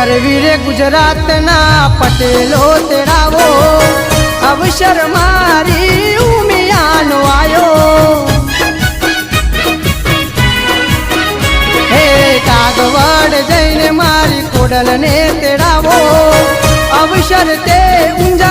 કરવીરે ગુજરાતના પટેલો તેડાવો અવસર મારી ઉમિયાનો આયો હે કાગવડ જઈને મારી કોડલને તેડાવો અવસર તે ઊંઝા